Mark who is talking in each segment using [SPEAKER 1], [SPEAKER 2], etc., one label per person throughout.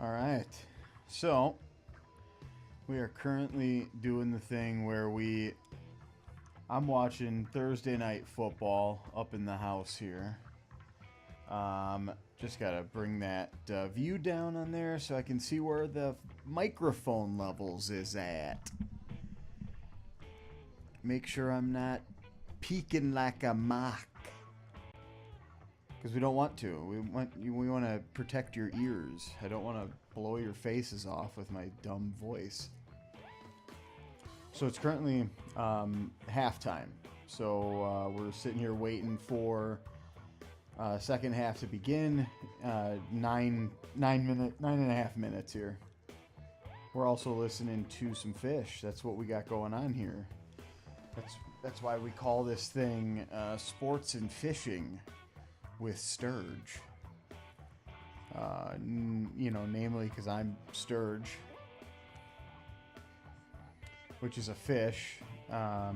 [SPEAKER 1] All right. So, we are currently doing the thing where I'm watching Thursday night football up in the house here. Just gotta bring that view down on there so I can see where the microphone levels is at. Make sure I'm not peeking like a mock. Because we don't want to. We want to protect your ears. I don't want to blow your faces off with my dumb voice. So it's currently halftime. So we're sitting here waiting for second half to begin. 9.5 minutes here. We're also listening to some Fish. That's what we got going on here. That's why we call this thing Sports and Phishing with Sturg. Namely because I'm Sturg, which is a fish. So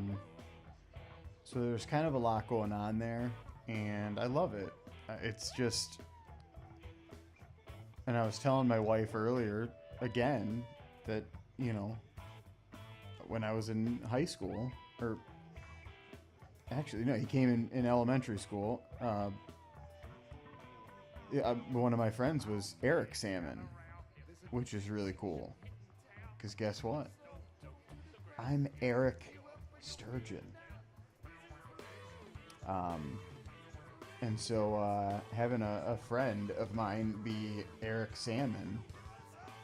[SPEAKER 1] there's kind of a lot going on there, and I love it. It's just, and I was telling my wife earlier, again, that, when I was in high school, or actually, no, he came in elementary school. One of my friends was Eric Salmon, which is really cool. Because guess what? I'm Eric Sturgeon. And so having a friend of mine be Eric Salmon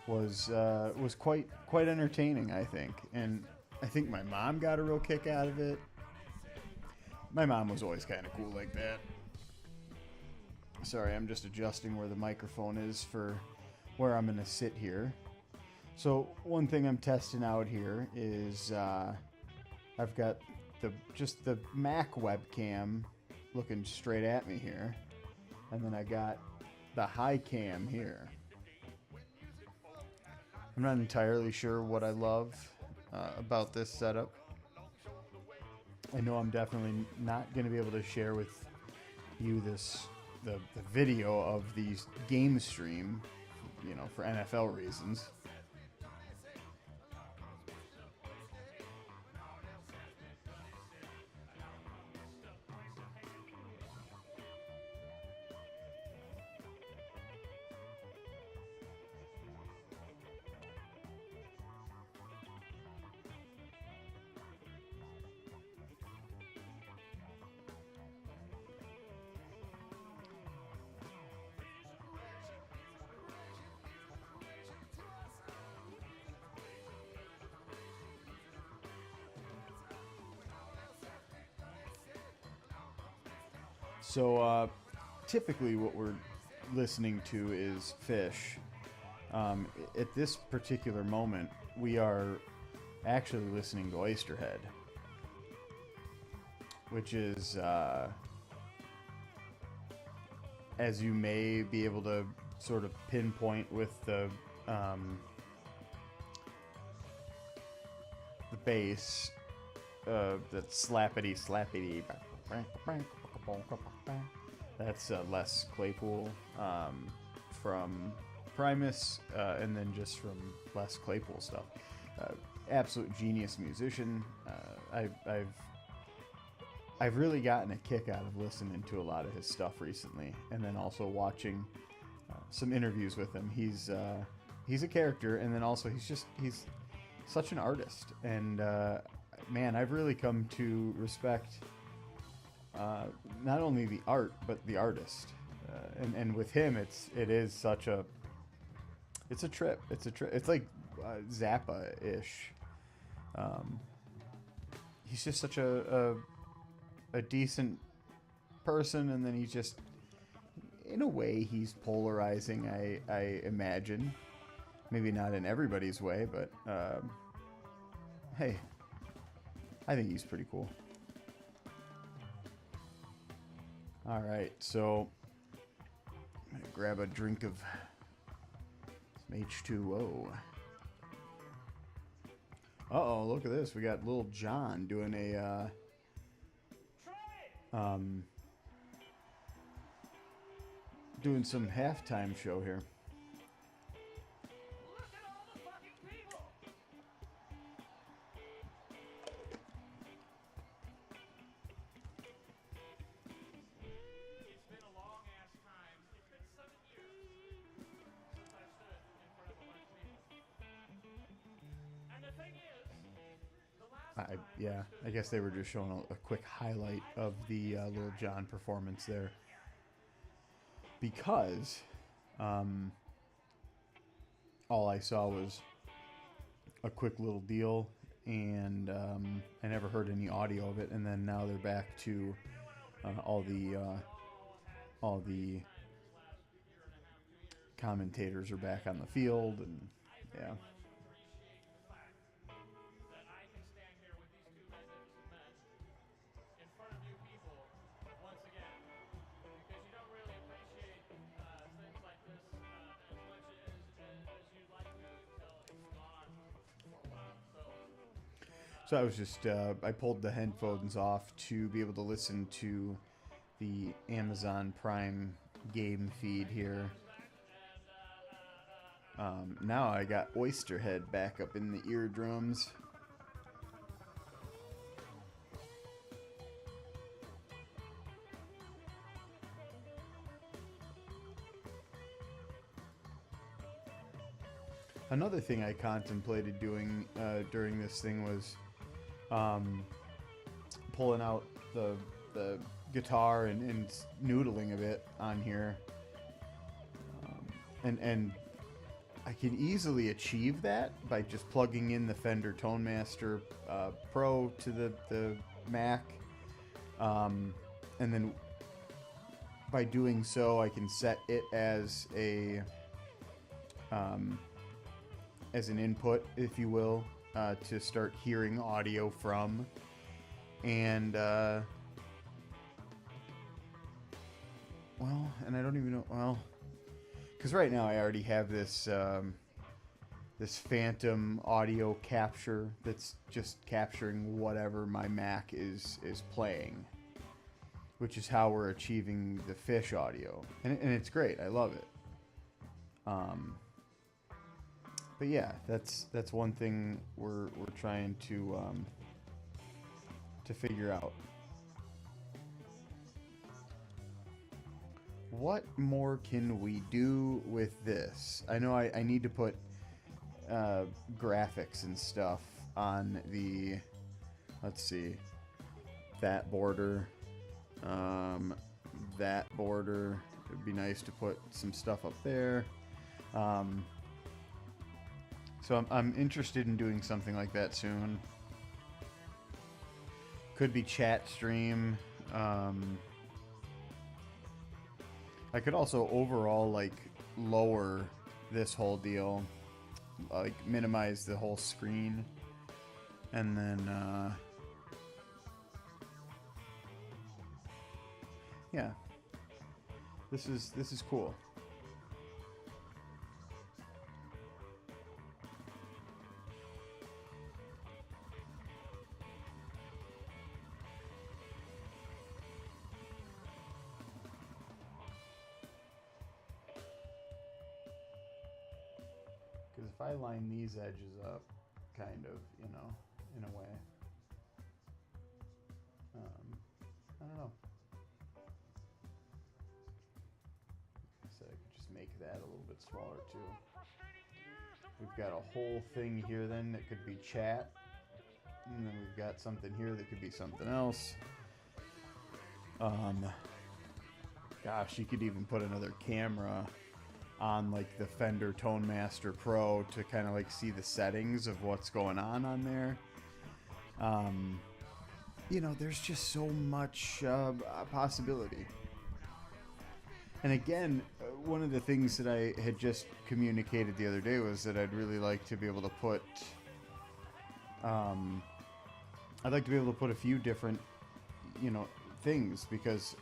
[SPEAKER 1] was quite entertaining, I think. And I think my mom got a real kick out of it. My mom was always kind of cool like that. Sorry, I'm just adjusting where the microphone is for where I'm going to sit here. So one thing I'm testing out here is I've got the Mac webcam looking straight at me here, and then I got the high cam here. I'm not entirely sure what I love about this setup. I know I'm definitely not going to be able to share with you the video of these game stream, for NFL reasons. So typically what we're listening to is Fish. At this particular moment, we are actually listening to Oysterhead, which is, as you may be able to sort of pinpoint with the bass, that slappity slappity. That's Les Claypool from Primus, and then just from Les Claypool stuff. Absolute genius musician. I've really gotten a kick out of listening to a lot of his stuff recently, and then also watching some interviews with him. He's a character, and then also he's such an artist, and man, I've really come to respect not only the art but the artist, and with him it's a trip. It's like Zappa-ish. He's just such a decent person, and then he's just, in a way, he's polarizing. I imagine, maybe not in everybody's way, but hey, I think he's pretty cool. All right, so I'm gonna grab a drink of some H2O. Uh-oh, look at this. We got little John doing a doing some halftime show here. Yeah, I guess they were just showing a quick highlight of the Lil Jon performance there because um, all I saw was a quick little deal, and I never heard any audio of it. And then now they're back to all the commentators are back on the field, and yeah. So I was just I pulled the headphones off to be able to listen to the Amazon Prime game feed here. Now I got Oysterhead back up in the eardrums. Another thing I contemplated doing during this thing was pulling out the guitar and noodling a bit on here, and I can easily achieve that by just plugging in the Fender ToneMaster Pro to the Mac, and then by doing so, I can set it as an input, if you will, to start hearing audio from, and and I don't even know, because right now I already have this this phantom audio capture that's just capturing whatever my Mac is playing, which is how we're achieving the Fish audio, and it's great. I love it. But yeah, that's one thing we're trying to figure out. What more can we do with this? I know I need to put graphics and stuff on the, let's see, that border, that border. It'd be nice to put some stuff up there. So I'm interested in doing something like that soon. Could be chat stream. I could also overall like lower this whole deal, like minimize the whole screen, and then yeah, this is cool. Because if I line these edges up, kind of, in a way, I don't know. So I could just make that a little bit smaller too. We've got a whole thing here then that could be chat, and then we've got something here that could be something else. Gosh, you could even put another camera on like the Fender ToneMaster Pro to kind of like see the settings of what's going on there. There's just so much possibility. And again, one of the things that I had just communicated the other day was that I'd really like to be able to put I'd like to be able to put a few different things, because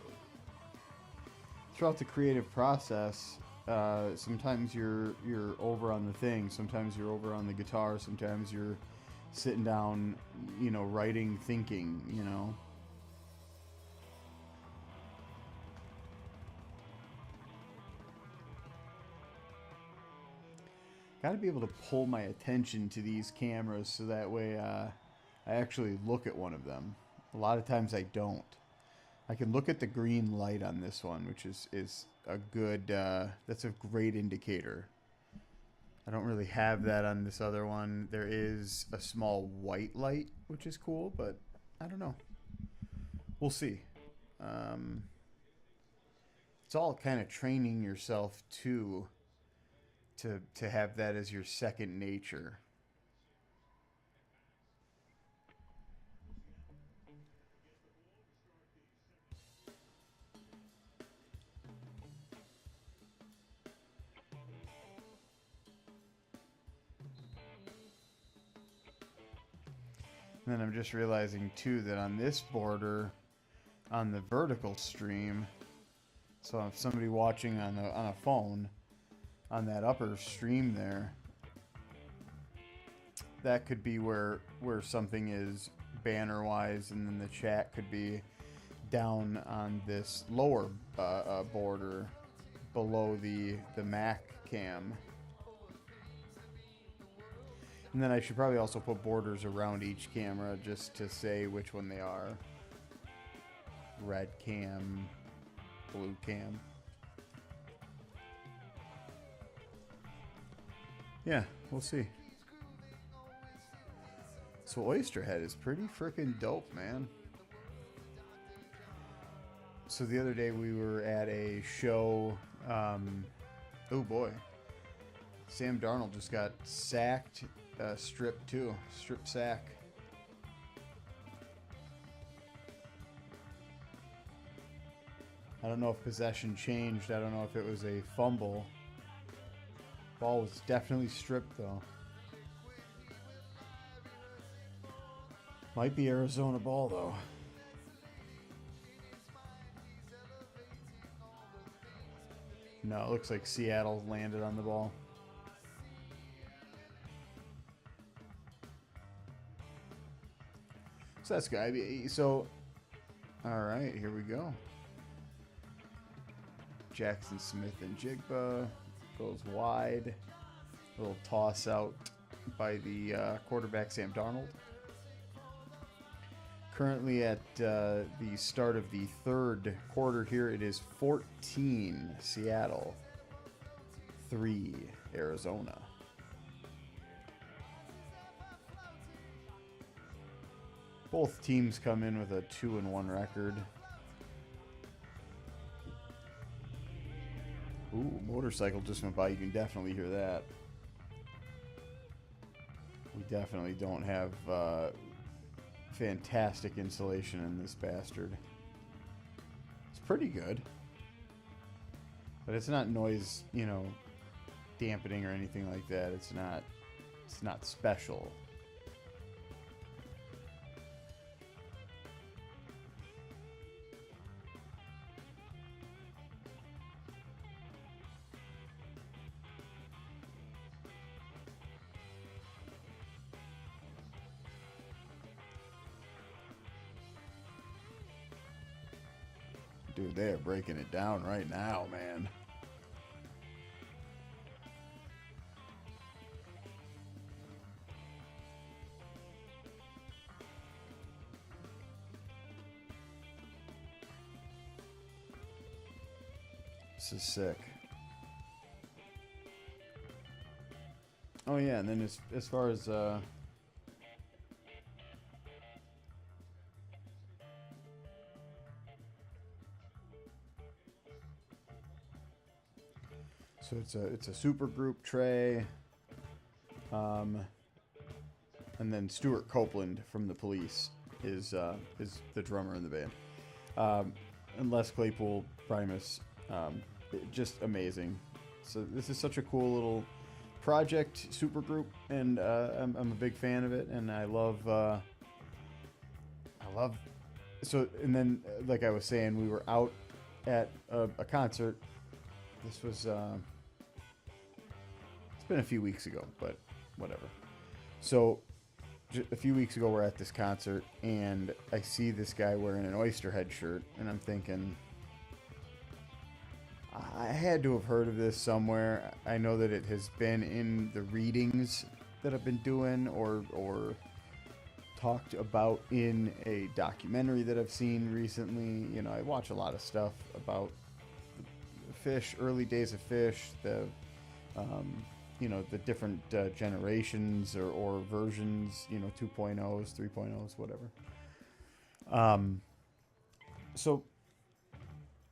[SPEAKER 1] throughout the creative process, sometimes you're over on the thing, sometimes you're over on the guitar, sometimes you're sitting down, writing, thinking, Got to be able to pull my attention to these cameras so that way I actually look at one of them. A lot of times I don't. I can look at the green light on this one, which is a good, that's a great indicator I don't really have that on this other one. There is a small white light, which is cool, but I don't know. We'll see. Um, it's all kind of training yourself to have that as your second nature. And then I'm just realizing too that on this border, on the vertical stream, so if somebody watching on a phone, on that upper stream there, that could be where something is banner wise, and then the chat could be down on this lower border below the Mac cam. And then I should probably also put borders around each camera just to say which one they are. Red cam, blue cam. Yeah, we'll see. So Oysterhead is pretty freaking dope, man. So the other day we were at a show. Oh boy. Sam Darnold just got sacked, strip sack. I don't know if possession changed. I don't know if it was a fumble. Ball was definitely stripped though. Might be Arizona ball though. No, it looks like Seattle landed on the ball. So that's good. So, all right, here we go. Jackson Smith and Jigba goes wide. A little toss out by the quarterback Sam Darnold. Currently at the start of the third quarter here, it is 14 Seattle, 3 Arizona. Both teams come in with a 2-1 record. Ooh, motorcycle just went by. You can definitely hear that. We definitely don't have fantastic insulation in this bastard. It's pretty good. But it's not noise, dampening or anything like that. It's not special. Dude, they are breaking it down right now, man. This is sick. Oh yeah, and then as far as so it's a super group tray, and then Stuart Copeland from the Police is the drummer in the band, and Les Claypool Primus, just amazing. So this is such a cool little project, super group, and I'm a big fan of it, and I love. So, and then like I was saying, we were out at a concert. This was it's been a few weeks ago, but whatever. So a few weeks ago we're at this concert and I see this guy wearing an Oysterhead shirt and I'm thinking, I had to have heard of this somewhere. I know that it has been in the readings that I've been doing or talked about in a documentary that I've seen recently. I watch a lot of stuff about Fish, early days of Fish, the the different generations or versions, 2.0s, 3.0s, whatever. Um, so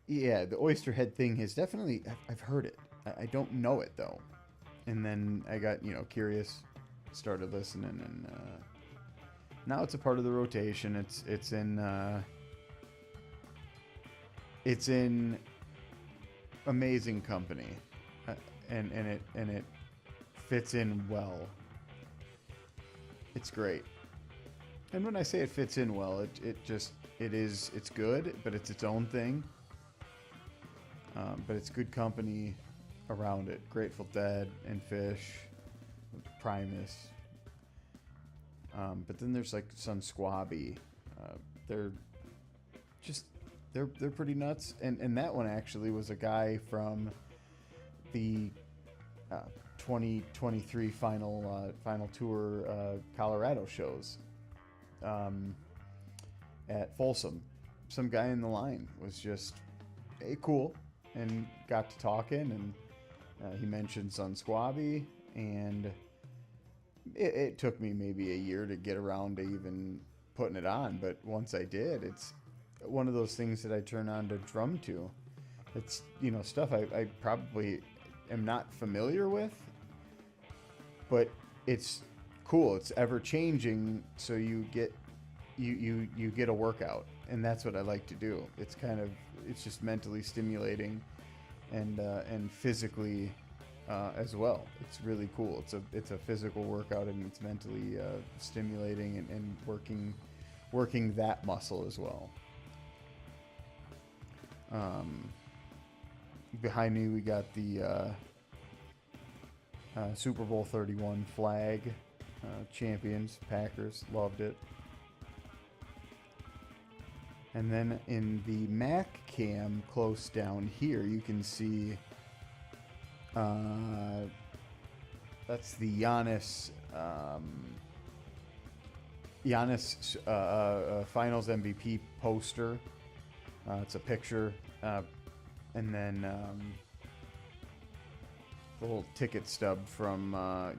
[SPEAKER 1] yeah, the oyster head thing is definitely, I've heard it. I don't know it though. And then I got, curious, started listening, and now it's a part of the rotation. It's in amazing company, and it fits in well. It's great. And when I say it fits in well, it's good, but it's its own thing. But it's good company around it. Grateful Dead and Fish, Primus. But then there's like Sun Squabby. They're just they're pretty nuts. And that one actually was a guy from the 2023 final tour Colorado shows at Folsom. Some guy in the line was just cool and got to talking, and he mentioned Sun Squabby, and it took me maybe a year to get around to even putting it on, but once I did, it's one of those things that I turn on to drum to. It's stuff I probably am not familiar with, but it's cool. It's ever changing, so you get a workout, and that's what I like to do. It's just mentally stimulating and physically as well. It's really cool. It's a physical workout, and it's mentally stimulating and working that muscle as well. Behind me we got the Super Bowl 31 flag, champions, Packers, loved it. And then in the Mac cam close down here, you can see that's the Giannis Finals MVP poster. It's a picture, and then the little ticket stub from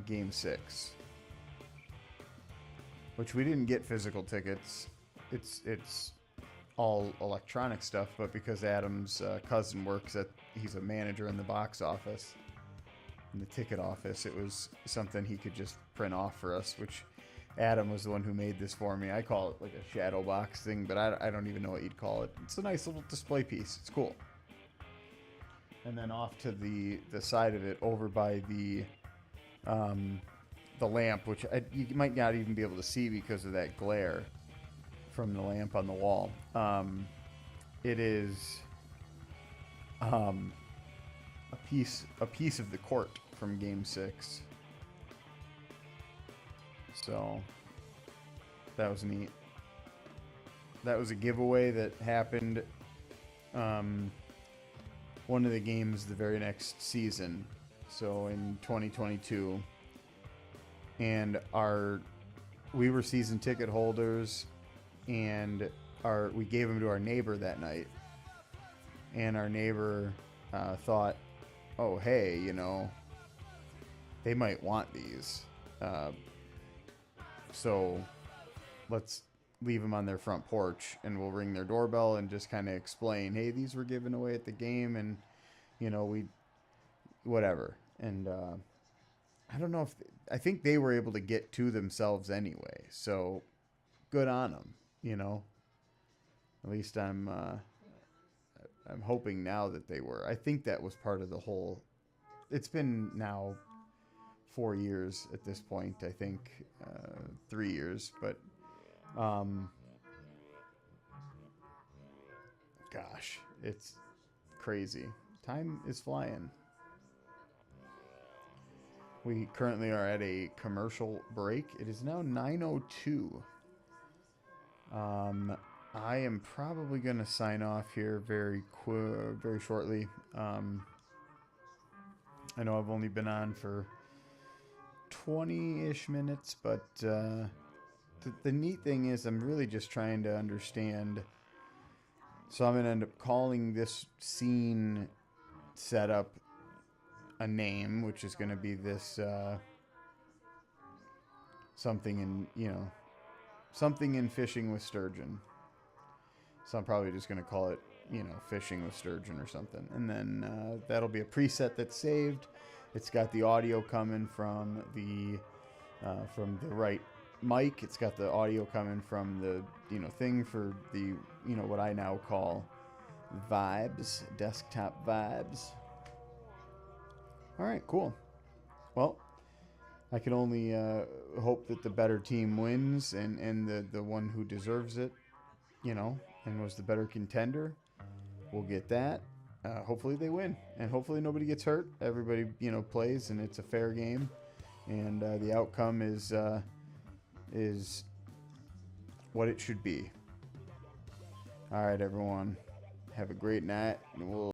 [SPEAKER 1] Game 6, which we didn't get physical tickets. It's all electronic stuff, but because Adam's cousin he's a manager in the box office, in the ticket office, it was something he could just print off for us, which Adam was the one who made this for me. I call it like a shadow box thing, but I don't even know what you'd call it. It's a nice little display piece. It's cool. And then off to the side of it, over by the lamp, which you might not even be able to see because of that glare from the lamp on the wall. It is a piece of the court from Game 6. So that was neat. That was a giveaway that happened one of the games the very next season, so in 2022. And we were season ticket holders, and we gave them to our neighbor that night. And our neighbor thought, oh, hey, they might want these. So let's leave them on their front porch, and we'll ring their doorbell and just kind of explain, hey, these were given away at the game, and, whatever. And I don't know I think they were able to get to themselves anyway. So good on them, At least I'm hoping now that they were. I think that was part of the whole. It's been now 4 years at this point. I think 3 years, but gosh, it's crazy. Time is flying. We currently are at a commercial break. It is now 9:02. I am probably going to sign off here very shortly. I know I've only been on for 20-ish minutes, but the neat thing is I'm really just trying to understand. So I'm going to end up calling this scene setup a name, which is going to be this something in Fishing with Sturgeon. So I'm probably just going to call it, Fishing with Sturgeon or something. And then that'll be a preset that's saved. It's got the audio coming from the right mic. It's got the audio coming from the, thing for the, what I now call vibes, desktop vibes. All right, cool. Well, I can only hope that the better team wins and the one who deserves it, and was the better contender, will get that. Hopefully they win, and hopefully nobody gets hurt. Everybody, plays, and it's a fair game, and the outcome is what it should be. All right, everyone. Have a great night, and we'll